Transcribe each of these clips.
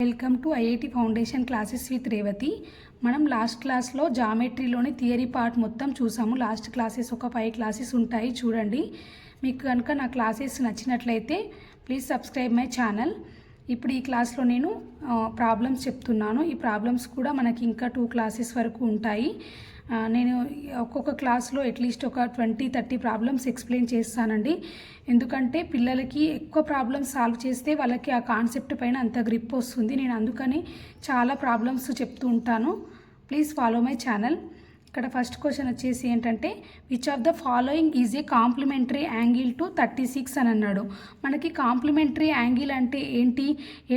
Welcome to IIT foundation classes with Revathi. మనం last క్లాస్లో జామెట్రీలోని theory part మొత్తం చూసాము. లాస్ట్ క్లాసెస్ ఒక 5 క్లాసెస్ ఉంటాయి, చూడండి. మీకు కనుక నా క్లాసెస్ నచ్చినట్లయితే ప్లీజ్ సబ్స్క్రైబ్ మై ఛానల్. ఇప్పుడు ఈ క్లాస్లో నేను ప్రాబ్లమ్స్ చెప్తున్నాను. ఈ ప్రాబ్లమ్స్ కూడా మనకి ఇంకా 2 క్లాసెస్ వరకు ఉంటాయి. నేను ఒక్కొక్క క్లాస్లో అట్లీస్ట్ ఒక 20-30 ప్రాబ్లమ్స్ ఎక్స్ప్లెయిన్ చేస్తానండి. ఎందుకంటే పిల్లలకి ఎక్కువ ప్రాబ్లమ్స్ సాల్వ్ చేస్తే వాళ్ళకి ఆ కాన్సెప్ట్ పైన అంత గ్రిప్ వస్తుంది. నేను అందుకని చాలా ప్రాబ్లమ్స్ చెప్తూ ఉంటాను. Please follow my channel. ఇక్కడ ఫస్ట్ క్వశ్చన్ వచ్చేసి ఏంటంటే, which of the following is a complementary angle to 36 అని అన్నాడు. మనకి కాంప్లిమెంటరీ యాంగిల్ అంటే ఏంటి?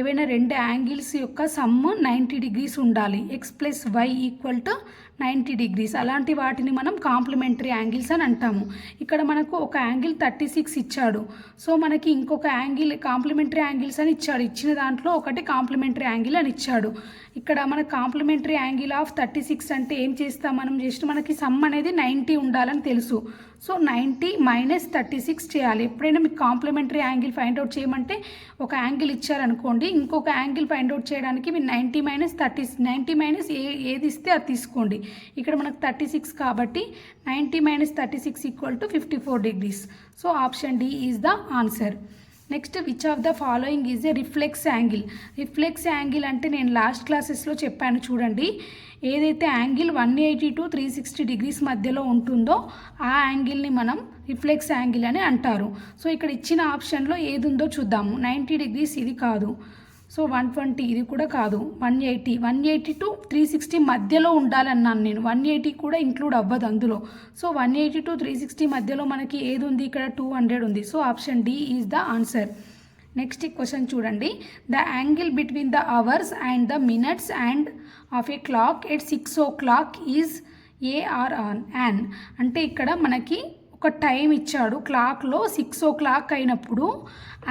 ఏవైనా 2 యాంగిల్స్ యొక్క సమ్ 90 డిగ్రీస్ ఉండాలి. x plus y equal to 90 degrees. అలాంటి వాటిని మనం కాంప్లిమెంటరీ యాంగిల్స్ అని అంటాము. ఇక్కడ మనకు ఒక యాంగిల్ 36 ఇచ్చాడు. సో మనకి ఇంకొక యాంగిల్ కాంప్లిమెంటరీ యాంగిల్స్ అని ఇచ్చాడు. ఇచ్చిన దాంట్లో ఒకటి కాంప్లిమెంటరీ యాంగిల్ అని ఇచ్చాడు. ఇక్కడ మన కాంప్లిమెంటరీ యాంగిల్ ఆఫ్ 36 అంటే ఏం చేస్తాం మనం? జస్ట్ మనకి సమ్ అనేది 90 ఉండాలని తెలుసు. సో 90 మైనస్ 36 చేయాలి. ఎప్పుడైనా మీకు కాంప్లిమెంటరీ యాంగిల్ ఫైండ్ అవుట్ చేయమంటే ఒక యాంగిల్ ఇచ్చారనుకోండి, ఇంకొక యాంగిల్ ఫైండ్ అవుట్ చేయడానికి మీరు 90 మైనస్ ఏది ఇస్తే అది తీసుకోండి. ఇక్కడ మనకు 36 కాబట్టి 90 minus 36 equal to 54 degrees. So option D is the answer. Next, which of the following is a reflex angle. Reflex angle అంటే నేను లాస్ట్ క్లాసెస్లో చెప్పాను, చూడండి. ఏదైతే యాంగిల్ 180 to 360 డిగ్రీస్ మధ్యలో ఉంటుందో ఆ యాంగిల్ని మనం రిఫ్లెక్స్ యాంగిల్ అని అంటారు. సో ఇక్కడ ఇచ్చిన ఆప్షన్లో ఏది ఉందో చూద్దాము. 90 డిగ్రీస్ ఇది కాదు. సో 120 ఇది కూడా కాదు. 180 to 360 మధ్యలో ఉండాలన్నాను నేను. 180 కూడా ఇంక్లూడ్ అవ్వదు అందులో. సో 180 to 360 మధ్యలో మనకి ఏది ఉంది? ఇక్కడ 200 ఉంది. So option D is the answer. Next question చూడండి. The angle between the hours and the minutes and of a clock at 6 o'clock is A R an. అంటే ఇక్కడ మనకి ఒక టైం ఇచ్చాడు. క్లాక్లో 6 o'clock అయినప్పుడు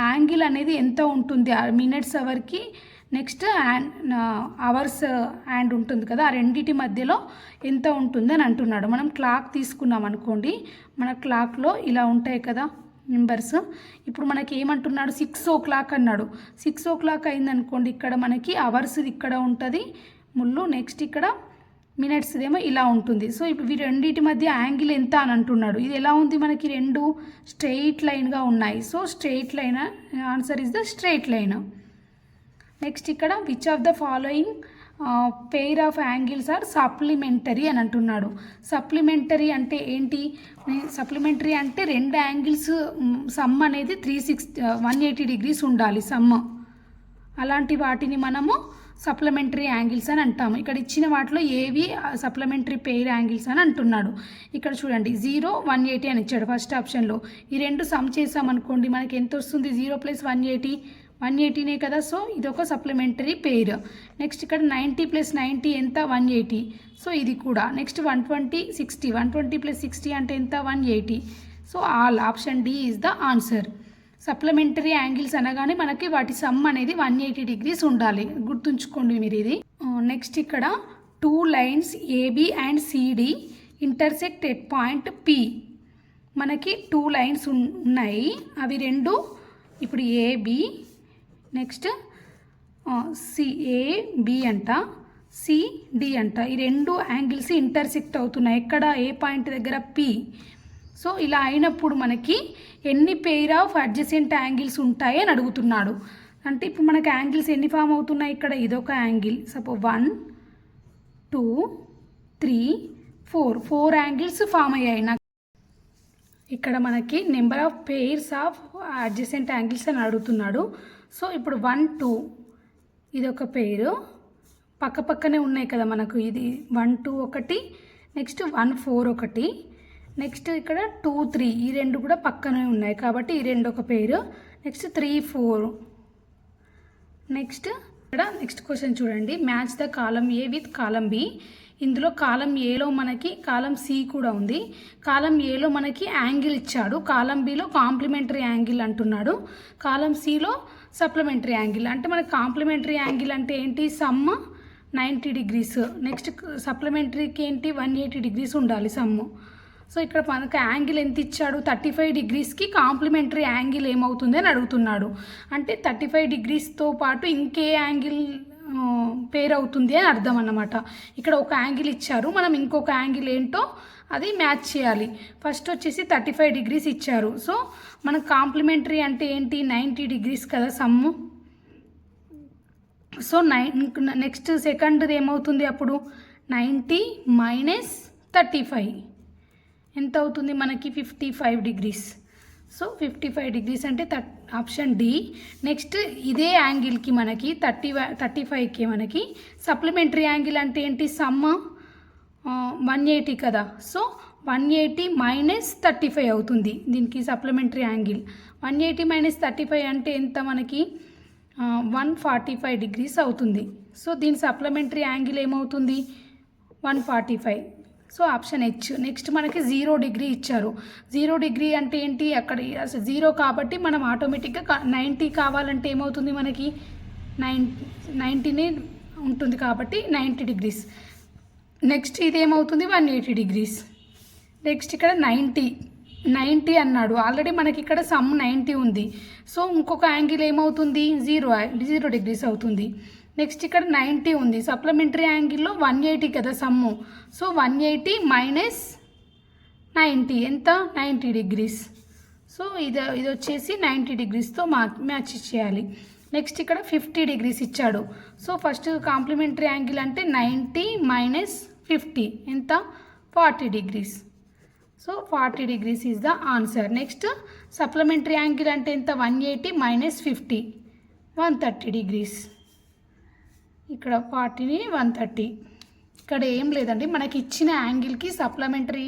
యాంగిల్ అనేది ఎంత ఉంటుంది? మినిట్స్ అవర్కి నెక్స్ట్ అవర్స్ అండ్ ఉంటుంది కదా, ఆ రెండింటి మధ్యలో ఎంత ఉంటుందని అంటున్నాడు. మనం క్లాక్ తీసుకున్నాం అనుకోండి, మన క్లాక్లో ఇలా ఉంటాయి కదా నెంబర్స్. ఇప్పుడు మనకి ఏమంటున్నాడు? 6 o'clock అన్నాడు. 6 o'clock అయిందనుకోండి, ఇక్కడ మనకి అవర్స్ ఇక్కడ ఉంటుంది ముళ్ళు, నెక్స్ట్ ఇక్కడ మినిట్స్ ఏమో ఇలా ఉంటుంది. సో ఇప్పుడు ఈ రెండింటి మధ్య యాంగిల్ ఎంత అని అంటున్నాడు. ఇది ఎలా ఉంది? మనకి 2 స్ట్రెయిట్ లైన్గా ఉన్నాయి. So straight line answer is the straight line. Next ఇక్కడ which of the following pair of angles are supplementary అని అంటున్నాడు. సప్లిమెంటరీ అంటే ఏంటి? సప్లిమెంటరీ అంటే 2 యాంగిల్స్ సమ్ అనేది 180 డిగ్రీస్ ఉండాలి సమ్. అలాంటి వాటిని మనము సప్లిమెంటరీ యాంగిల్స్ అని అంటాము. ఇక్కడ ఇచ్చిన వాటిలో ఏవి సప్లిమెంటరీ పెయిర్ యాంగిల్స్ అని అంటున్నాడు. ఇక్కడ చూడండి, 0, 180 అని ఇచ్చాడు ఫస్ట్ ఆప్షన్లో. ఈ 2 సమ్ చేసామనుకోండి, మనకి ఎంత వస్తుంది? 0 + 180 కదా. సో ఇది ఒక సప్లిమెంటరీ పెయిర్. నెక్స్ట్ ఇక్కడ 90 + 90 ఎంత? 180. సో ఇది కూడా. నెక్స్ట్ 120, 60. 120 + 60 అంటే ఎంత? 180. So all option D is the answer. Supplementary angles అనగానే మనకి వాటి సమ్ అనేది 180 డిగ్రీస్ ఉండాలి, గుర్తుంచుకోండి మీరు ఇది. నెక్స్ట్ ఇక్కడ 2 lines AB and CD intersect at point P. మనకి 2 లైన్స్ ఉన్నాయి, అవి 2 ఇప్పుడు ఏబి, నెక్స్ట్ ఏబి అంట, సిడి అంట. ఈ 2 యాంగిల్స్ ఇంటర్సెక్ట్ అవుతున్నాయి. ఎక్కడ? ఏ పాయింట్ దగ్గర? పి. సో ఇలా అయినప్పుడు మనకి ఎన్ని పెయిర్ ఆఫ్ అడ్జసెంట్ యాంగిల్స్ ఉంటాయి అని అడుగుతున్నాడు. అంటే ఇప్పుడు మనకి యాంగిల్స్ ఎన్ని ఫామ్ అవుతున్నాయి? ఇక్కడ ఇదొక యాంగిల్, సపోజ్ 1, 2, 3, 4 యాంగిల్స్ ఫామ్ అయ్యాయి. నాకు ఇక్కడ మనకి number of pairs of adjacent angles అని అడుగుతున్నాడు. సో ఇప్పుడు 1, 2 ఇదొక పెయిర్, పక్క పక్కనే ఉన్నాయి కదా మనకు. ఇది 1, 2 ఒకటి, నెక్స్ట్ 1, 4 ఒకటి, నెక్స్ట్ ఇక్కడ 2, 3 ఈ 2 కూడా పక్కనే ఉన్నాయి కాబట్టి ఈ 2 ఒక పేరు. నెక్స్ట్ 3, 4. నెక్స్ట్ ఇక్కడ నెక్స్ట్ క్వశ్చన్ చూడండి. Match the column A with column B. ఇందులో కాలం ఏలో మనకి కాలం సి కూడా ఉంది. కాలం ఏలో మనకి యాంగిల్ ఇచ్చాడు, కాలం బిలో కాంప్లిమెంటరీ యాంగిల్ అంటున్నాడు, కాలం సిలో సప్లిమెంటరీ యాంగిల్. అంటే మనకి కాంప్లిమెంటరీ యాంగిల్ అంటే ఏంటి? Some 90 degrees. నెక్స్ట్ సప్లిమెంటరీకి ఏంటి? 180 డిగ్రీస్ ఉండాలి సమ్. సో ఇక్కడ మనకు యాంగిల్ ఎంత ఇచ్చాడు, 35 డిగ్రీస్కి కాంప్లిమెంటరీ యాంగిల్ ఏమవుతుంది అని అడుగుతున్నాడు. అంటే 35 డిగ్రీస్తో పాటు ఇంకే యాంగిల్ పేర్ అవుతుంది అని అర్థం అన్నమాట. ఇక్కడ ఒక యాంగిల్ ఇచ్చారు, మనం ఇంకొక యాంగిల్ ఏంటో అది మ్యాచ్ చేయాలి. ఫస్ట్ వచ్చేసి 35 డిగ్రీస్ ఇచ్చారు. సో మనకు కాంప్లిమెంటరీ అంటే ఏంటి, 90 డిగ్రీస్ కదా సమ్ము. సో నెక్స్ట్ సెకండ్ది ఏమవుతుంది అప్పుడు, 90 మైనస్ 35 ఎంత అవుతుంది మనకి, 55 డిగ్రీస్. సో 55 డిగ్రీస్ అంటే ఆప్షన్ డి. నెక్స్ట్ ఇదే యాంగిల్కి మనకి 35కి మనకి సప్లిమెంటరీ యాంగిల్ అంటే ఏంటి, సమ్ 180 కదా. సో 180 మైనస్ 35 అవుతుంది దీనికి సప్లిమెంటరీ యాంగిల్. 180 మైనస్ 35 అంటే ఎంత మనకి, 145 డిగ్రీస్ అవుతుంది. సో దీని సప్లిమెంటరీ యాంగిల్ ఏమవుతుంది, 145. So option H. నెక్స్ట్ మనకి 0 డిగ్రీ ఇచ్చారు. 0 డిగ్రీ అంటే ఏంటి, అక్కడ అసలు 0 కాబట్టి మనం ఆటోమేటిక్గా 90 కావాలంటే ఏమవుతుంది మనకి, 90నే ఉంటుంది కాబట్టి 90 డిగ్రీస్. నెక్స్ట్ ఇదేమవుతుంది 180 డిగ్రీస్. నెక్స్ట్ ఇక్కడ 90 అన్నాడు, ఆల్రెడీ మనకి ఇక్కడ సమ్ 90 ఉంది. సో ఇంకొక యాంగిల్ ఏమవుతుంది, 0 డిగ్రీస్ అవుతుంది. నెక్స్ట్ ఇక్కడ 90 ఉంది, సప్లిమెంటరీ యాంగిల్లో 180 కదా సమ్ము. సో 180 మైనస్ 90 ఎంత, 90 డిగ్రీస్. సో ఇది వచ్చేసి 90 డిగ్రీస్తో మ్యాచ్ చేయాలి. నెక్స్ట్ ఇక్కడ 50 డిగ్రీస్ ఇచ్చాడు. సో ఫస్ట్ కాంప్లిమెంటరీ యాంగిల్ అంటే 90 మైనస్ 50 ఎంత, 40 degrees. So 40 degrees is the answer. Next supplementary angle అంటే ఎంత, 180 మైనస్ 50 130 డిగ్రీస్. ఇక్కడ 40ని 130. ఇక్కడ ఏం లేదండి, మనకి ఇచ్చిన యాంగిల్కి సప్లిమెంటరీ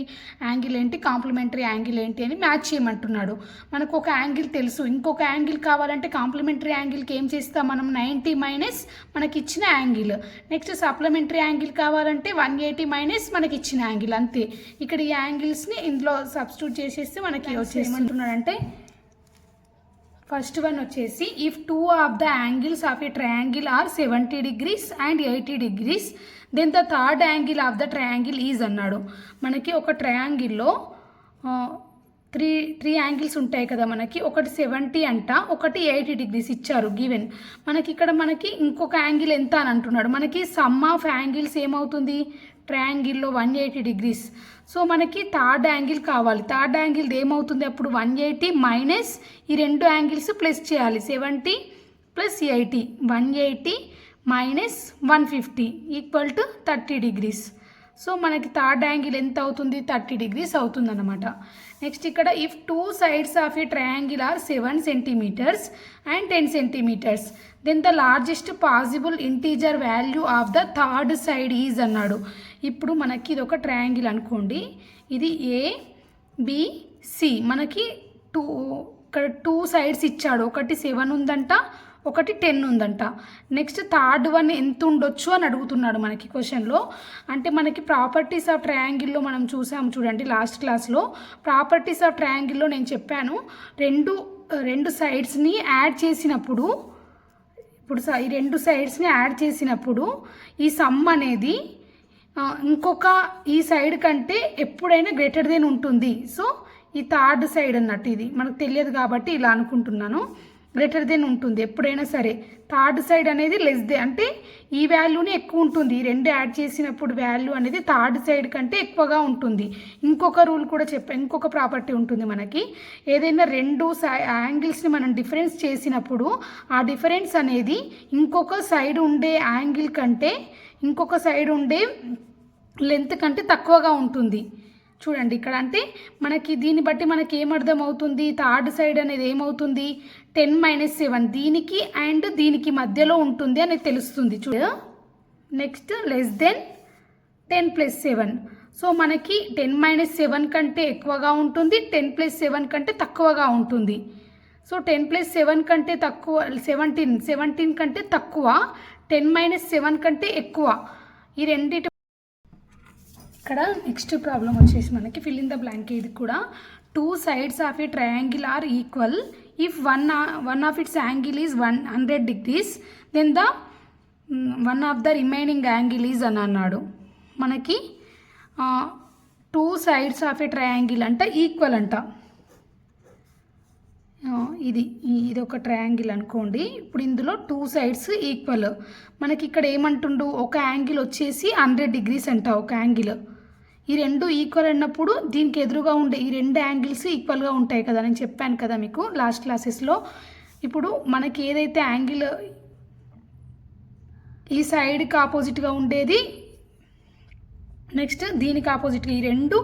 యాంగిల్ ఏంటి, కాంప్లిమెంటరీ యాంగిల్ ఏంటి అని మ్యాచ్ చేయమంటున్నాడు. మనకు ఒక యాంగిల్ తెలుసు, ఇంకొక యాంగిల్ కావాలంటే కాంప్లిమెంటరీ యాంగిల్కి ఏం చేస్తాం మనం, 90 మైనస్ మనకి ఇచ్చిన యాంగిల్. నెక్స్ట్ సప్లిమెంటరీ యాంగిల్ కావాలంటే 180 మైనస్ మనకి ఇచ్చిన యాంగిల్, అంతే. ఇక్కడ ఈ యాంగిల్స్ని ఇందులో సబ్స్టిట్యూట్ చేసేస్తే మనకి వచ్చేసేమంటున్నాడంటే, ఫస్ట్ వన్ వచ్చేసి, if 2 of the angles of a triangle are 70 degrees and 80 degrees then the third angle of the triangle is అన్నాడు. మనకి ఒక ట్రయాంగిల్లో త్రీ యాంగిల్స్ ఉంటాయి కదా మనకి, ఒకటి 70 అంట, ఒకటి 80 డిగ్రీస్ ఇచ్చారు గివెన్. మనకి ఇక్కడ మనకి ఇంకొక యాంగిల్ ఎంత అని అంటున్నాడు. మనకి సమ్ ఆఫ్ యాంగిల్స్ ఏమవుతుంది, ట్రయాంగిల్లో 180 డిగ్రీస్. సో మనకి థర్డ్ యాంగిల్ కావాలి. థర్డ్ యాంగిల్ ఏమవుతుంది అప్పుడు, 180 మైనస్ ఈ రెండు యాంగిల్స్ ప్లస్ చేయాలి, 70 plus 80, 180 minus 150 equal to 30 degrees. So మనకి థర్డ్ యాంగిల్ ఎంత అవుతుంది, 30 డిగ్రీస్ అవుతుంది అన్నమాట. నెక్స్ట్ ఇక్కడ, if 2 sides of a triangle are 7 centimetres and 10 centimetres then the largest possible integer value of the third side is అన్నాడు. ఇప్పుడు మనకి ఇది ఒక ట్రయాంగిల్ అనుకోండి, ఇది ABC. మనకి ఇక్కడ 2 సైడ్స్ ఇచ్చాడు, ఒకటి 7 ఉందంట, ఒకటి 10 ఉందంట. నెక్స్ట్ థర్డ్ వన్ ఎంత ఉండొచ్చు అని అడుగుతున్నాడు మనకి క్వశ్చన్లో. అంటే మనకి ప్రాపర్టీస్ ఆఫ్ ట్రయాంగిల్లో మనం చూసాము చూడండి లాస్ట్ క్లాస్లో. ప్రాపర్టీస్ ఆఫ్ ట్రయాంగిల్లో నేను చెప్పాను, రెండు సైడ్స్ని యాడ్ చేసినప్పుడు, ఇప్పుడు ఈ రెండు సైడ్స్ని యాడ్ చేసినప్పుడు ఈ సమ్ అనేది ఇంకొక ఈ సైడ్ కంటే ఎప్పుడైనా గ్రేటర్ దెన్ ఉంటుంది. సో ఈ థర్డ్ సైడ్ అన్నట్టు, ఇది మనకు తెలియదు కాబట్టి ఇలా అనుకుంటున్నాను, గ్రేటర్ దెన్ ఉంటుంది ఎప్పుడైనా సరే. థర్డ్ సైడ్ అనేది లెస్ దెన్, అంటే ఈ వాల్యూనే ఎక్కువ ఉంటుంది. ఈ రెండు యాడ్ చేసినప్పుడు వాల్యూ అనేది థర్డ్ సైడ్ కంటే ఎక్కువగా ఉంటుంది. ఇంకొక రూల్ కూడా ఇంకొక ప్రాపర్టీ ఉంటుంది మనకి, ఏదైనా రెండు యాంగిల్స్ని మనం డిఫరెన్స్ చేసినప్పుడు ఆ డిఫరెన్స్ అనేది ఇంకొక సైడ్ ఉండే యాంగిల్ కంటే, ఇంకొక సైడ్ ఉండే లెంత్ కంటే తక్కువగా ఉంటుంది. చూడండి ఇక్కడ, అంటే మనకి దీన్ని బట్టి మనకి ఏమర్థం అవుతుంది, థర్డ్ సైడ్ అనేది ఏమవుతుంది, 10 - 7 దీనికి అండ్ దీనికి మధ్యలో ఉంటుంది అని తెలుస్తుంది. చూడ నెక్స్ట్ లెస్ దెన్ 10 + 7. సో మనకి 10 - 7 కంటే ఎక్కువగా ఉంటుంది, 10 + 7 కంటే తక్కువగా ఉంటుంది. సో 10 + 7 కంటే తక్కువ 17 కంటే తక్కువ, 10 - 7 కంటే ఎక్కువ. ఈ రెండింటి ఇక్కడ నెక్స్ట్ ప్రాబ్లం వచ్చేసి మనకి ఫిల్ ఇన్ ద బ్లాంక్. ఇది కూడా 2 sides of a triangle are equal if one of its angle is 100 degrees then the one of the remaining angle is అని అన్నాడు. మనకి 2 sides ఆఫ్ ఏ ట్రయాంగిల్ అంటే equal అంట. ఇది ఒక ట్రయాంగిల్ అనుకోండి. ఇప్పుడు ఇందులో 2 sides ఈక్వల్. మనకి ఇక్కడ ఏమంటుండు, ఒక యాంగిల్ వచ్చేసి 100 degrees అంట ఒక యాంగిల్. ఈ రెండు ఈక్వల్ అన్నప్పుడు దీనికి ఎదురుగా ఉండే ఈ రెండు యాంగిల్స్ ఈక్వల్గా ఉంటాయి కదా, నేను చెప్పాను కదా మీకు లాస్ట్ క్లాసెస్లో. ఇప్పుడు మనకి ఏదైతే యాంగిల్ ఈ సైడ్కి ఆపోజిట్గా ఉండేది, నెక్స్ట్ దీనికి ఆపోజిట్గా ఈ రెండు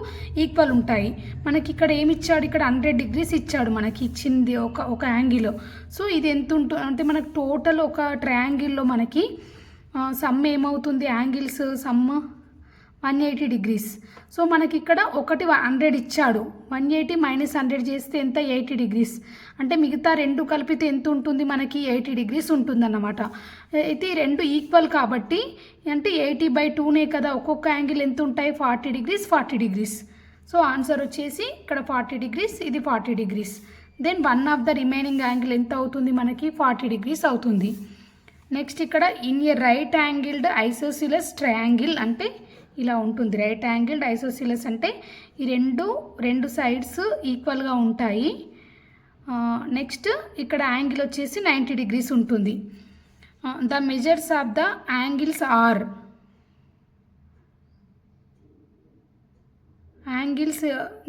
ఈక్వల్ ఉంటాయి. మనకి ఇక్కడ ఏమి ఇచ్చాడు, ఇక్కడ 100 degrees ఇచ్చాడు మనకి, ఇచ్చింది ఒక యాంగిల్. సో ఇది ఎంత ఉంటుంది అంటే మనకు టోటల్ ఒక ట్రయాంగిల్లో మనకి సమ్ ఏమవుతుంది, యాంగిల్స్ సమ్ 180 degrees. సో మనకి ఇక్కడ ఒకటి 100 ఇచ్చాడు, 180 - 100 చేస్తే ఎంత, 80 degrees. అంటే మిగతా రెండు కలిపితే ఎంత ఉంటుంది మనకి, 80 degrees ఉంటుందన్నమాట. అయితే ఈ రెండు ఈక్వల్ కాబట్టి అంటే 80/2నే కదా, ఒక్కొక్క యాంగిల్ ఎంత ఉంటాయి, 40 degrees 40 degrees. సో ఆన్సర్ వచ్చేసి ఇక్కడ 40 degrees, ఇది 40 degrees. Then one of the remaining angle ఎంత అవుతుంది మనకి, 40 degrees అవుతుంది. నెక్స్ట్ ఇక్కడ in a right angled isosceles triangle అంటే ఇలా ఉంటుంది. రైట్ యాంగిల్డ్ ఐసోసిలస్ అంటే ఈ రెండు సైడ్స్ ఈక్వల్గా ఉంటాయి. నెక్స్ట్ ఇక్కడ యాంగిల్ వచ్చేసి 90 degrees ఉంటుంది. The measures of the angles are,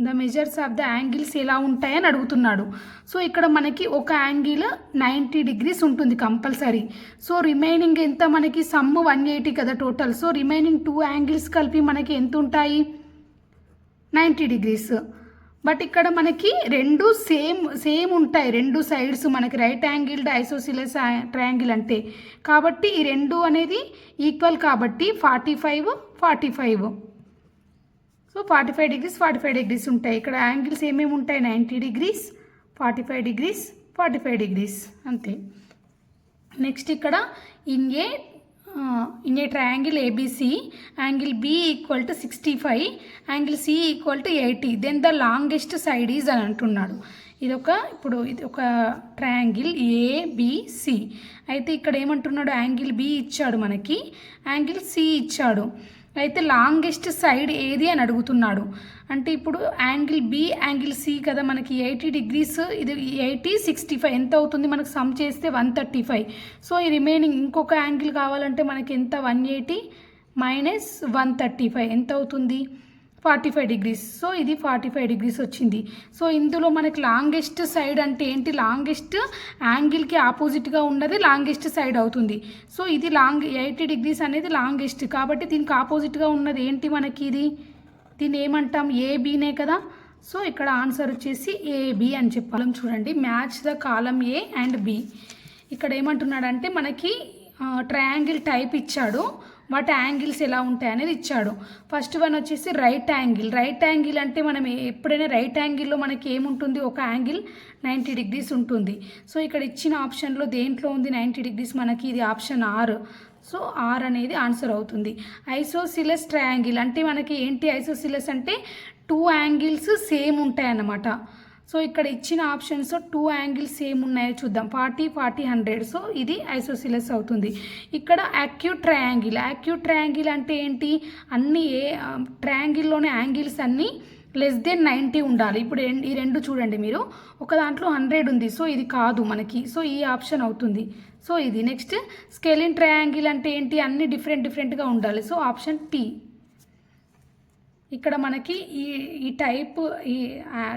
the measures of the angles ఎలా ఉంటాయని అడుగుతున్నాడు. సో ఇక్కడ మనకి ఒక యాంగిల్ 90 degrees ఉంటుంది కంపల్సరీ. సో రిమైనింగ్ ఎంత మనకి, సమ్ 180 కదా టోటల్. సో రిమైనింగ్ 2 యాంగిల్స్ కలిపి మనకి ఎంత ఉంటాయి, 90 degrees. బట్ ఇక్కడ మనకి రెండు సేమ్ ఉంటాయి, రెండు సైడ్స్ మనకి రైట్ యాంగిల్డ్ ఐసోసిలస్ ట్రయాంగిల్ అంటే. కాబట్టి ఈ రెండు అనేది ఈక్వల్ కాబట్టి 45 45. సో 45 degrees 45 degrees ఉంటాయి. ఇక్కడ యాంగిల్స్ ఏమేమి ఉంటాయి, 90 degrees 45 degrees 45 degrees అంతే. నెక్స్ట్ ఇక్కడ in a triangle ABC angle B equal to 65, angle C equal to 80, then the longest side is అని అంటున్నాడు. ఇది ఒక ట్రయాంగిల్ ఏబిసి. అయితే ఇక్కడ ఏమంటున్నాడు, యాంగిల్ బి ఇచ్చాడు మనకి, యాంగిల్ సి ఇచ్చాడు. అయితే లాంగెస్ట్ సైడ్ ఏది అని అడుగుతున్నాడు. అంటే ఇప్పుడు యాంగిల్ బి యాంగిల్ సి కదా మనకి 80 degrees, ఇది 80 65 ఎంత అవుతుంది మనకు, సమ్ చేస్తే 135. సో ఈ రిమైనింగ్ ఇంకొక యాంగిల్ కావాలంటే మనకి ఎంత, 180 - 135 ఎంత అవుతుంది, 45 degrees. సో ఇది 45 degrees వచ్చింది. సో ఇందులో మనకి లాంగెస్ట్ సైడ్ అంటే ఏంటి, లాంగెస్ట్ యాంగిల్కి ఆపోజిట్గా ఉన్నది లాంగెస్ట్ సైడ్ అవుతుంది. సో ఇది 80 degrees అనేది లాంగెస్ట్ కాబట్టి దీనికి ఆపోజిట్గా ఉన్నది ఏంటి మనకి, దీన్ని ఏమంటాం, ఏబీనే కదా. సో ఇక్కడ ఆన్సర్ వచ్చేసి ఏబి అని చెప్పాలి. చూడండి, match the column A and B. ఇక్కడ ఏమంటున్నాడంటే మనకి ట్రయాంగిల్ టైప్ ఇచ్చాడు, వాటి యాంగిల్స్ ఎలా ఉంటాయి అనేది ఇచ్చాడు. ఫస్ట్ వన్ వచ్చేసి రైట్ యాంగిల్. రైట్ యాంగిల్ అంటే మనం ఎప్పుడైనా రైట్ యాంగిల్లో మనకి ఏముంటుంది, ఒక యాంగిల్ 90 degrees ఉంటుంది. సో ఇక్కడ ఇచ్చిన ఆప్షన్లో దేంట్లో ఉంది 90 degrees మనకి, ఇది ఆప్షన్ ఆర్. సో ఆర్ అనేది ఆన్సర్ అవుతుంది. ఐసోసిలస్ ట్రయాంగిల్ అంటే మనకి ఏంటి, ఐసోసిలస్ అంటే 2 యాంగిల్స్ సేమ్ ఉంటాయి అన్నమాట. సో ఇక్కడ ఇచ్చిన ఆప్షన్స్ 2 యాంగిల్స్ సేమ్ ఉన్నాయో చూద్దాం, 40 40 100. సో ఇది ఐసోసిలస్ అవుతుంది. ఇక్కడ యాక్యూట్ ట్రయాంగిల్ అంటే ఏంటి, అన్ని ట్రయాంగిల్లోని యాంగిల్స్ అన్నీ లెస్ దెన్ 90 ఉండాలి. ఇప్పుడు ఈ రెండు చూడండి మీరు, ఒక దాంట్లో 100 ఉంది, సో ఇది కాదు మనకి. సో ఈ ఆప్షన్ అవుతుంది. సో ఇది నెక్స్ట్ స్కెలిన్ ట్రయాంగిల్ అంటే ఏంటి, అన్ని డిఫరెంట్గా ఉండాలి. So option T. ఇక్కడ మనకి ఈ టైప్, ఈ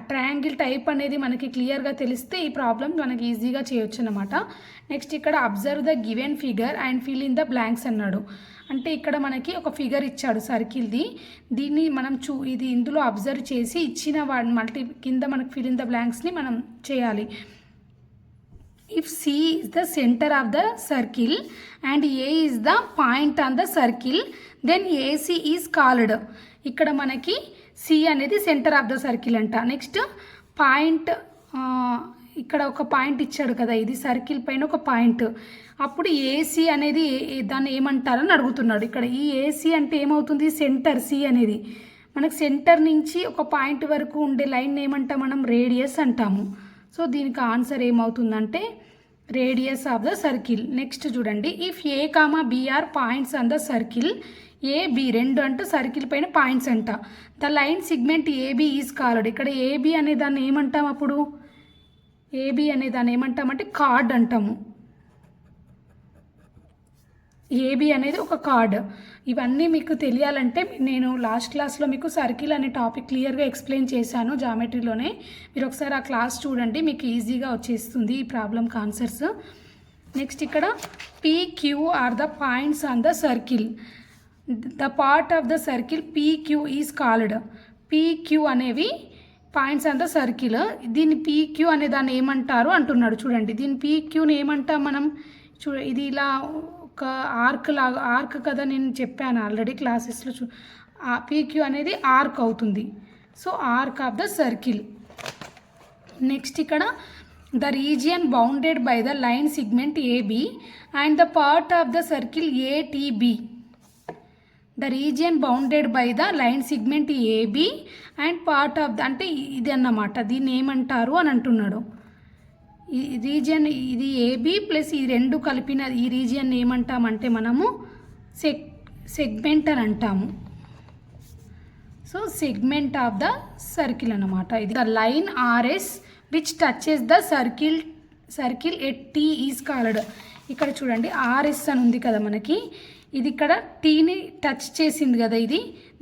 ట్రయాంగిల్ టైప్ అనేది మనకి క్లియర్గా తెలిస్తే ఈ ప్రాబ్లం మనకి ఈజీగా చేయొచ్చు అన్నమాట. నెక్స్ట్ ఇక్కడ observe the given figure and fill in the blanks అన్నాడు. అంటే ఇక్కడ మనకి ఒక ఫిగర్ ఇచ్చాడు సర్కిల్ది, దీన్ని మనం ఇది ఇందులో అబ్జర్వ్ చేసి ఇచ్చిన వాడి కింద మనకి ఫిల్ ఇన్ ద బ్లాంక్స్ని మనం చేయాలి. If C is the center of the circle and A is the point on the circle, then AC is called. ఇక్కడ మనకి C అనేది సెంటర్ ఆఫ్ ద సర్కిల్ అంట. నెక్స్ట్ పాయింట్, ఇక్కడ ఒక పాయింట్ ఇచ్చాడు కదా, ఇది సర్కిల్ పైన ఒక పాయింట్. అప్పుడు ఏసీ అనేది దాన్ని ఏమంటారని అడుగుతున్నాడు. ఇక్కడ ఈ ఏసీ అంటే ఏమవుతుంది, సెంటర్. సి అనేది మనకు సెంటర్ నుంచి ఒక పాయింట్ వరకు ఉండే లైన్ ఏమంటాం మనం, రేడియస్ అంటాము. సో దీనికి ఆన్సర్ ఏమవుతుందంటే radius of the circle. Next చూడండి, if A comma B are points on the circle, AB, రెండు అంటే సర్కిల్ పైన పాయింట్స్ అంట. The line segment AB is called. ఇక్కడ ఏబి అనే దాన్ని ఏమంటాం, అప్పుడు ఏబి అనే దాన్ని ఏమంటామంటే కార్డ్ అంటాము. ఏబి అనేది ఒక కార్డ్. ఇవన్నీ మీకు తెలియాలంటే నేను లాస్ట్ క్లాస్లో మీకు సర్కిల్ అనే టాపిక్ క్లియర్గా ఎక్స్ప్లెయిన్ చేశాను జామెట్రీలోనే. మీరు ఒకసారి ఆ క్లాస్ చూడండి, మీకు ఈజీగా వచ్చేస్తుంది ఈ ప్రాబ్లంకి ఆన్సర్స్. నెక్స్ట్ ఇక్కడ PQ are the points on the circle. The part of the circle PQ is called. PQ అనేవి పాయింట్స్ ఆన్ ద సర్కిల్. దీన్ని PQ అనే దాన్ని ఏమంటారు అంటున్నాడు. చూడండి, దీన్ని PQని ఏమంటాం మనం. ఇది ఇలా ఒక ఆర్క్ లాగా, ఆర్క్ కదా నేను చెప్పాను ఆల్రెడీ క్లాసెస్లో. PQ అనేది ఆర్క్ అవుతుంది. So arc of the circle. Next ఇక్కడ the region bounded by the line segment AB and the part of the circle ATB. The region bounded by the line segment AB and part of the, అంటే ఇది అన్నమాట. దీన్ని ఏమంటారు అని అంటున్నాడు. ఈ region ఇది AB ప్లస్ ఈ రెండు కలిపిన ఈ రీజియన్ ఏమంటామంటే మనము సెగ్మెంట్ అని అంటాము. So segment of the circle అన్నమాట. ఇది the line RS which touches the circle at T is called. ఇక్కడ చూడండి RS అని ఉంది కదా మనకి, ఇది ఇక్కడ టీని టచ్ చేసింది కదా,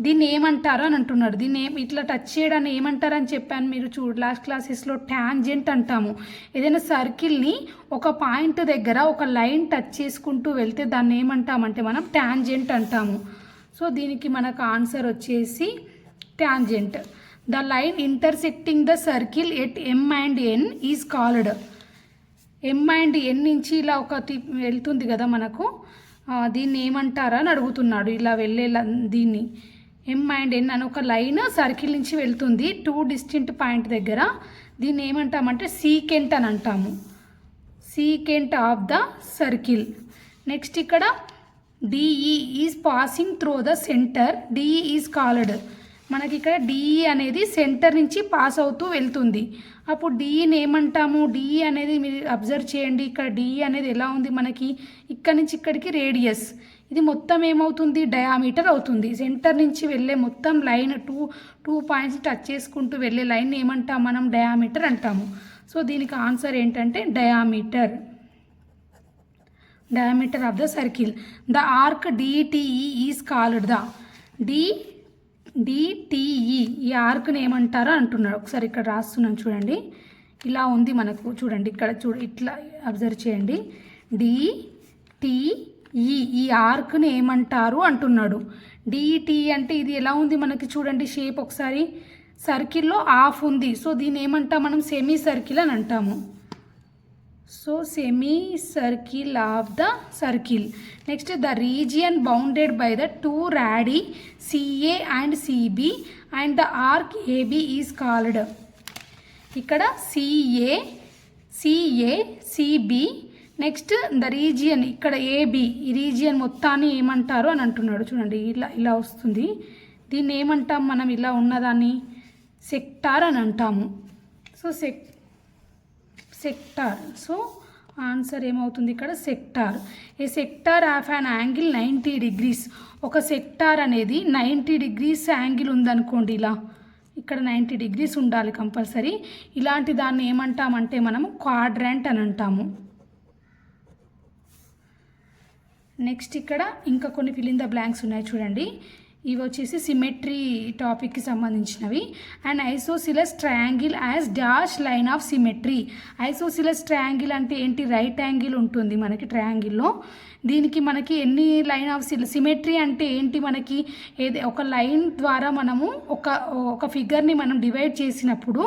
దీన్ని ఏమంటారు అని అంటున్నాడు. దీన్ని ఇట్లా టచ్ చేయడాన్ని ఏమంటారు అని చెప్పాను మీరు లాస్ట్ క్లాసెస్లో. ట్యాంజెంట్ అంటాము. ఏదైనా సర్కిల్ని ఒక పాయింట్ దగ్గర ఒక లైన్ టచ్ చేసుకుంటూ వెళ్తే దాన్ని ఏమంటామంటే మనం ట్యాంజెంట్ అంటాము. సో దీనికి మనకు ఆన్సర్ వచ్చేసి tangent. The line intersecting the circle at M and N is called. M and N నుంచి ఇలా ఒక వెళ్తుంది కదా మనకు, దీన్ని ఏమంటారా అని అడుగుతున్నాడు. ఇలా వెళ్ళే దీన్ని M and N అని ఒక లైన్ సర్కిల్ నుంచి వెళ్తుంది 2 డిస్టింక్ట్ పాయింట్ దగ్గర. దీన్ని ఏమంటామంటే సీకెంట్ అని అంటాము. Secant of the circle. Next ఇక్కడ DE is passing through the centre. DE is called. మనకి ఇక్కడ DE అనేది సెంటర్ నుంచి పాస్ అవుతూ వెళ్తుంది. అప్పుడు DEని ఏమంటాము. DE అనేది మీరు అబ్జర్వ్ చేయండి. ఇక్కడ DE అనేది ఎలా ఉంది మనకి, ఇక్కడ నుంచి ఇక్కడికి రేడియస్. ఇది మొత్తం ఏమవుతుంది, డయామీటర్ అవుతుంది. సెంటర్ నుంచి వెళ్ళే మొత్తం లైన్ టూ పాయింట్స్ టచ్ చేసుకుంటూ వెళ్ళే లైన్ ఏమంటాం మనం, డయామీటర్ అంటాము. సో దీనికి ఆన్సర్ ఏంటంటే diameter. Diameter of the circle. The arc DTE is called. The DTE ఈ ఆర్క్ని ఏమంటారో అంటున్నాడు. ఒకసారి ఇక్కడ రాస్తున్నాను చూడండి, ఇలా ఉంది మనకు. చూడండి ఇక్కడ ఇట్లా అబ్జర్వ్ చేయండి. DTE ఈ ఆర్క్ని ఏమంటారు అంటున్నాడు. DTE అంటే ఇది ఎలా ఉంది మనకి, చూడండి షేప్ ఒకసారి. సర్కిల్లో హాఫ్ ఉంది. సో దీన్ని ఏమంటాం మనం, సెమీ సర్కిల్ అని అంటాము. So semi circle of the circle. Next the region bounded by the 2 radii CA and CB and the arc AB is called. ఇక్కడ CA CB. Next the region ఇక్కడ AB, ఈ region మొత్తాన్ని ఏమంటారు అని అంటున్నాడు. చూడండి ఇలా వస్తుంది. దీన్ని ఏమంటాం మనం, ఇలా ఉన్నదాన్ని సెక్టార్ అని అంటాము. So sector. సో ఆన్సర్ ఏమవుతుంది ఇక్కడ, sector. A sector of an angle 90 degrees. ఒక సెక్టార్ అనేది 90 degrees యాంగిల్ ఉందనుకోండి, ఇలా ఇక్కడ 90 degrees ఉండాలి కంపల్సరీ. ఇలాంటి దాన్ని ఏమంటామంటే మనము క్వాడ్రంట్ అని అంటాము. నెక్స్ట్ ఇక్కడ ఇంకా కొన్ని ఫిల్ ఇన్ ద బ్లాంక్స్ ఉన్నాయి చూడండి. ఇవి వచ్చేసి సిమెట్రీ టాపిక్కి సంబంధించినవి. And isosceles triangle as dash line of symmetry. Isosceles triangle అంటే ఏంటి, రైట్ యాంగిల్ ఉంటుంది మనకి ట్రయాంగిల్లో. దీనికి మనకి ఎన్ని లైన్ ఆఫ్ సిమెట్రీ అంటే ఏంటి, మనకి ఒక లైన్ ద్వారా మనము ఒక ఫిగర్ని మనం డివైడ్ చేసినప్పుడు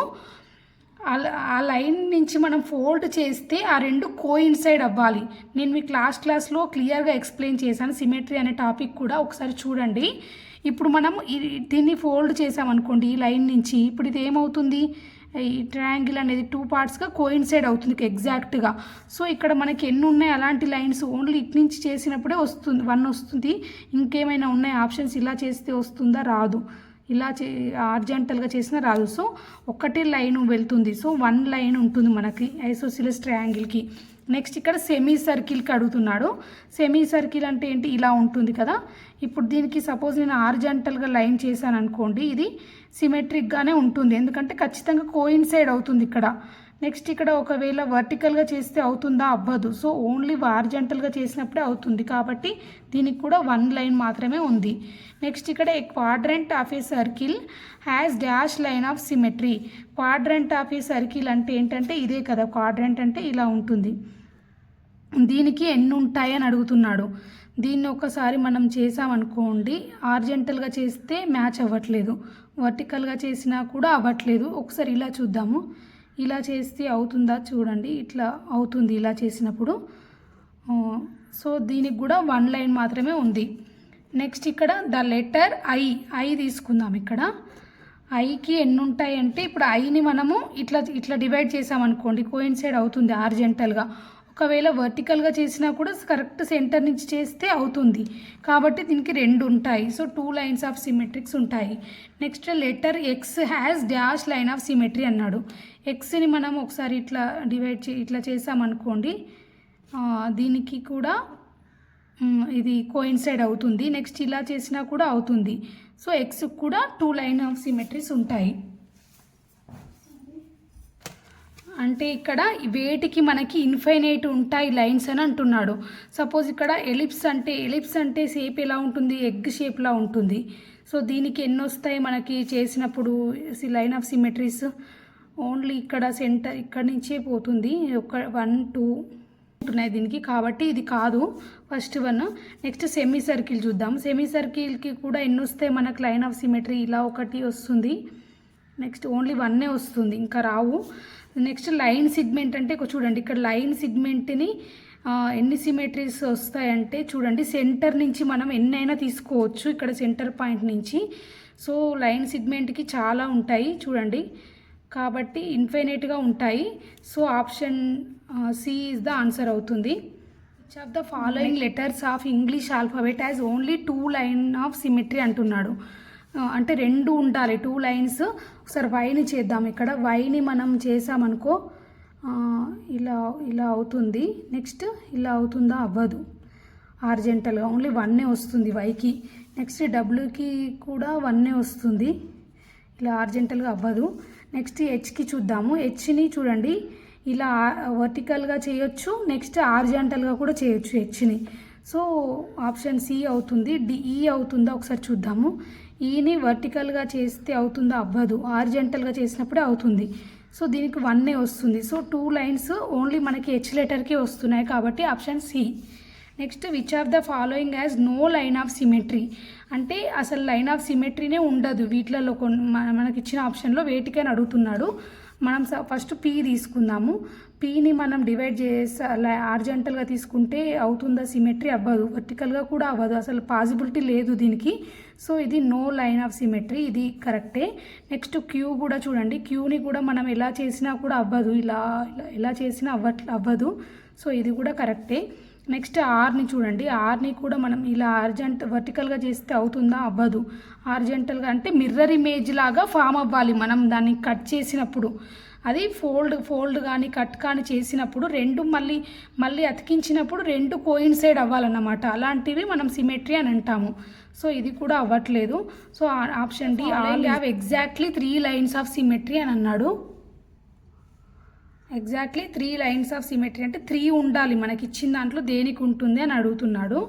ఆ లైన్ నుంచి మనం ఫోల్డ్ చేస్తే ఆ రెండు కోయిన్సైడ్ అవ్వాలి. నేను మీకు క్లాస్లో క్లియర్గా ఎక్స్ప్లెయిన్ చేశాను సిమెట్రీ అనే టాపిక్ కూడా, ఒకసారి చూడండి. ఇప్పుడు మనం దీన్ని ఫోల్డ్ చేసామనుకోండి ఈ లైన్ నుంచి, ఇప్పుడు ఇది ఏమవుతుంది, ఈ ట్రయాంగిల్ అనేది 2 partsగా కోయిన్సైడ్ అవుతుంది ఎగ్జాక్ట్గా. సో ఇక్కడ మనకి ఎన్ని ఉన్నాయి అలాంటి లైన్స్, ఓన్లీ ఇటు నుంచి చేసినప్పుడే వస్తుంది 1 వస్తుంది. ఇంకేమైనా ఉన్నాయి ఆప్షన్స్, ఇలా చేస్తే వస్తుందా, రాదు. ఇలా హారిజాంటల్గా చేసినా రాదు. సో ఒకటే లైన్ వెళ్తుంది. సో 1 లైన్ ఉంటుంది మనకి ఐసోసిలస్ ట్రయాంగిల్కి. నెక్స్ట్ ఇక్కడ సెమీ సర్కిల్కి అడుగుతున్నాడు. సెమీ సర్కిల్ అంటే ఏంటి, ఇలా ఉంటుంది కదా. ఇప్పుడు దీనికి సపోజ్ నేను హారిజాంటల్గా లైన్ చేశాను అనుకోండి, ఇది సిమెట్రిక్గానే ఉంటుంది, ఎందుకంటే ఖచ్చితంగా కోయిన్సైడ్ అవుతుంది ఇక్కడ. నెక్స్ట్ ఇక్కడ ఒకవేళ వర్టికల్గా చేస్తే అవుతుందా, అవ్వదు. సో ఓన్లీ హారిజాంటల్గా చేసినప్పుడే అవుతుంది, కాబట్టి దీనికి కూడా 1 లైన్ మాత్రమే ఉంది. నెక్స్ట్ ఇక్కడ a quadrant of a circle has dash line of symmetry. Quadrant of a circle అంటే ఏంటంటే ఇదే కదా, క్వాడ్రంట్ అంటే ఇలా ఉంటుంది. దీనికి ఎన్ని ఉంటాయి అని అడుగుతున్నాడు. దీన్ని ఒకసారి మనం చేసామనుకోండి, హారిజాంటల్గా చేస్తే మ్యాచ్ అవ్వట్లేదు, వర్టికల్గా చేసినా కూడా అవ్వట్లేదు. ఒకసారి ఇలా చూద్దాము, ఇలా చేస్తే అవుతుందా చూడండి, ఇట్లా అవుతుంది ఇలా చేసినప్పుడు. సో దీనికి కూడా 1 లైన్ మాత్రమే ఉంది. నెక్స్ట్ ఇక్కడ ద లెటర్ ఐ తీసుకుందాం. ఇక్కడ ఐకి ఎన్ని ఉంటాయి అంటే, ఇప్పుడు ఐని మనము ఇట్లా డివైడ్ చేసామనుకోండి, కోయిన్సైడ్ అవుతుంది హారిజాంటల్గా. ఒకవేళ వర్టికల్గా చేసినా కూడా కరెక్ట్ సెంటర్ నుంచి చేస్తే అవుతుంది, కాబట్టి దీనికి 2 ఉంటాయి. సో 2 లైన్స్ ఆఫ్ సిమెట్రిక్స్ ఉంటాయి. Next letter X has dash line of symmetry అన్నాడు. ఎక్స్ని మనం ఒకసారి ఇట్లా చేసామనుకోండి, దీనికి కూడా ఇది కోయిన్సైడ్ అవుతుంది. నెక్స్ట్ ఇలా చేసినా కూడా అవుతుంది. సో ఎక్స్కి కూడా 2 లైన్ ఆఫ్ సిమెట్రీస్ ఉంటాయి. అంటే ఇక్కడ వేటికి మనకి ఇన్ఫైనైట్ ఉంటాయి లైన్స్ అని అంటున్నాడు. సపోజ్ ఇక్కడ ఎలిప్స్ అంటే షేప్ ఎలా ఉంటుంది, ఎగ్ షేప్లా ఉంటుంది. సో దీనికి ఎన్ని వస్తాయి మనకి చేసినప్పుడు లైన్ ఆఫ్ సిమెట్రీస్, ఓన్లీ ఇక్కడ సెంటర్ ఇక్కడ నుంచే పోతుంది, 1 2 ఉంటున్నాయి దీనికి, కాబట్టి ఇది కాదు ఫస్ట్ 1. నెక్స్ట్ సెమీ సర్కిల్ చూద్దాం. సెమీ సర్కిల్కి కూడా ఎన్ని వస్తాయి మనకు లైన్ ఆఫ్ సిమెట్రీ, ఇలా ఒకటి వస్తుంది. నెక్స్ట్ ఓన్లీ 1 వస్తుంది, ఇంకా రావు. నెక్స్ట్ లైన్ సిగ్మెంట్ అంటే చూడండి, ఇక్కడ లైన్ సిగ్మెంట్ని ఎన్ని సిమెట్రీస్ వస్తాయంటే చూడండి, సెంటర్ నుంచి మనం ఎన్నైనా తీసుకోవచ్చు ఇక్కడ సెంటర్ పాయింట్ నుంచి. సో లైన్ సిగ్మెంట్కి చాలా ఉంటాయి చూడండి, కాబట్టి ఇన్ఫైనైట్గా ఉంటాయి. So option C is the answer అవుతుంది. Each of the following letters of English alphabet has only 2 line of symmetry అంటున్నాడు. అంటే 2 ఉండాలి, 2 లైన్స్. ఒకసారి వైని చేద్దాం. ఇక్కడ వైని మనం చేసామనుకో ఇలా అవుతుంది. నెక్స్ట్ ఇలా అవుతుందా, అవ్వదు హారిజాంటల్గా, ఓన్లీ 1 వస్తుంది వైకి. నెక్స్ట్ డబ్ల్యూకి కూడా 1 వస్తుంది, ఇలా హారిజాంటల్గా అవ్వదు. నెక్స్ట్ హెచ్కి చూద్దాము. హెచ్ని చూడండి, ఇలా వర్టికల్గా చేయొచ్చు, నెక్స్ట్ హారిజాంటల్గా కూడా చేయొచ్చు హెచ్ని. సో ఆప్షన్ సి అవుతుంది. ఈ అవుతుందా ఒకసారి చూద్దాము. ఈని వర్టికల్గా చేస్తే అవుతుందా, అవ్వదు, హారిజాంటల్గా చేసినప్పుడే అవుతుంది. సో దీనికి 1 వస్తుంది. సో 2 లైన్స్ ఓన్లీ మనకి హెచ్ లెటర్కి వస్తున్నాయి, కాబట్టి option C. Next which of the following has no line of symmetry. అంటే అసలు లైన్ ఆఫ్ సిమెట్రీనే ఉండదు వీటిలలో. మనకి ఇచ్చిన ఆప్షన్లో వేటికైనా అడుగుతున్నాడు. మనం ఫస్ట్ పీ తీసుకుందాము. పీని మనం డివైడ్ హారిజాంటల్గా తీసుకుంటే అవుతుందా సిమెట్రీ, అవ్వదు, వర్టికల్గా కూడా అవ్వదు, అసలు పాసిబిలిటీ లేదు దీనికి. సో ఇది నో లైన్ ఆఫ్ సిమెట్రీ, ఇది కరెక్టే. నెక్స్ట్ క్యూ కూడా చూడండి, క్యూని కూడా మనం ఎలా చేసినా కూడా అవ్వదు, ఎలా చేసినా అవ్వదు. సో ఇది కూడా కరెక్టే. నెక్స్ట్ ఆర్ని చూడండి, ఆర్ని కూడా మనం ఇలా వర్టికల్గా చేస్తే అవుతుందా, అవ్వదు, హారిజాంటల్గా అంటే మిర్రర్ ఇమేజ్ లాగా ఫామ్ అవ్వాలి. మనం దాన్ని కట్ చేసినప్పుడు అది ఫోల్డ్ కానీ కట్ కానీ చేసినప్పుడు 2 మళ్ళీ అతికించినప్పుడు 2 కోయిన్సైడ్ అవ్వాలన్నమాట. అలాంటివి మనం సిమెట్రీ అని అంటాము. సో ఇది కూడా అవ్వట్లేదు. So option D all have exactly 3 lines of symmetry అని అన్నాడు. ఎగ్జాక్ట్లీ 3 లైన్స్ ఆఫ్ సిమెట్రీ అంటే 3 ఉండాలి మనకి ఇచ్చిన దాంట్లో, దేనికి ఉంటుంది అని అడుగుతున్నాడు.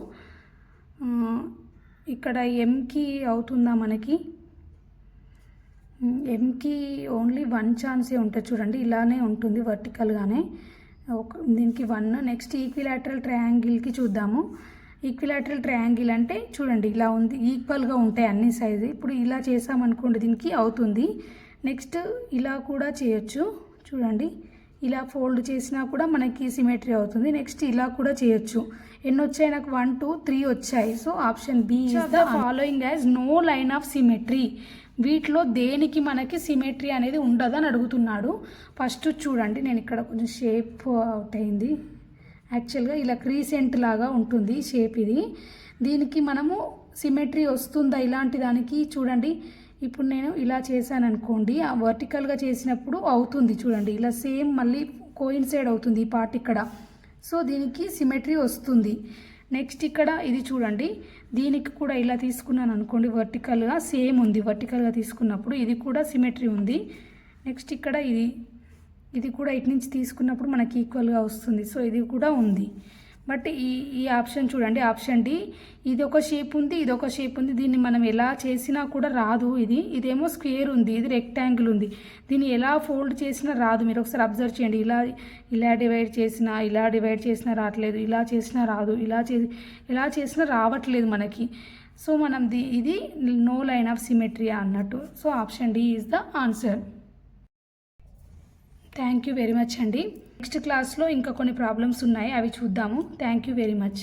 ఇక్కడ ఎంకి అవుతుందా మనకి, ఎంకి ఓన్లీ 1 ఛాన్సే ఉంటుంది చూడండి, ఇలానే ఉంటుంది వర్టికల్గానే, దీనికి 1. నెక్స్ట్ ఈక్విలాటరల్ ట్రయాంగిల్కి చూద్దాము. ఈక్విలాటరల్ ట్రయాంగిల్ అంటే చూడండి ఇలా ఉంది, ఈక్వల్గా ఉంటాయి అన్ని సైజు. ఇప్పుడు ఇలా చేసామనుకోండి దీనికి అవుతుంది. నెక్స్ట్ ఇలా కూడా చేయొచ్చు చూడండి, ఇలా ఫోల్డ్ చేసినా కూడా మనకి సిమెట్రీ అవుతుంది. నెక్స్ట్ ఇలా కూడా చేయొచ్చు. ఎన్ని వచ్చాయి నాకు, 1 2 3 వచ్చాయి. So option B is the following as no line of symmetry. వీటిలో దేనికి మనకి సిమెట్రీ అనేది ఉండదని అడుగుతున్నాడు. ఫస్ట్ చూడండి, నేను ఇక్కడ కొంచెం షేప్ అవుట్ అయింది, యాక్చువల్గా ఇలా క్రీసెంట్ లాగా ఉంటుంది షేప్ ఇది. దీనికి మనము సిమెట్రీ వస్తుందా ఇలాంటి దానికి చూడండి. ఇప్పుడు నేను ఇలా చేశాను అనుకోండి, ఆ వర్టికల్గా చేసినప్పుడు అవుతుంది చూడండి, ఇలా సేమ్ మళ్ళీ కోయిన్సైడ్ అవుతుంది ఈ పార్ట్ ఇక్కడ. సో దీనికి సిమెట్రీ వస్తుంది. నెక్స్ట్ ఇక్కడ ఇది చూడండి, దీనికి కూడా ఇలా తీసుకున్నాను అనుకోండి, వర్టికల్గా సేమ్ ఉంది. వర్టికల్గా తీసుకున్నప్పుడు ఇది కూడా సిమెట్రీ ఉంది. నెక్స్ట్ ఇక్కడ ఇది కూడా ఇటు నుంచి తీసుకున్నప్పుడు మనకి ఈక్వల్గా వస్తుంది. సో ఇది కూడా ఉంది. బట్ ఈ ఆప్షన్ చూడండి, ఆప్షన్ డి, ఇది ఒక షేప్ ఉంది, ఇది ఒక షేప్ ఉంది. దీన్ని మనం ఎలా చేసినా కూడా రాదు. ఇదేమో స్క్వేర్ ఉంది, ఇది రెక్టాంగిల్ ఉంది. దీన్ని ఎలా ఫోల్డ్ చేసినా రాదు. మీరు ఒకసారి అబ్జర్వ్ చేయండి. ఇలా డివైడ్ చేసినా రావట్లేదు, ఇలా చేసినా రాదు, ఇలా చేసినా రావట్లేదు మనకి. సో మనం ఇది నో లైన్ ఆఫ్ సిమెట్రీ అన్నట్టు. So option D is the answer. Thank you very much అండి. నెక్స్ట్ క్లాస్లో ఇంకా కొన్ని ప్రాబ్లమ్స్ ఉన్నాయి, అవి చూద్దాము. Thank you very much.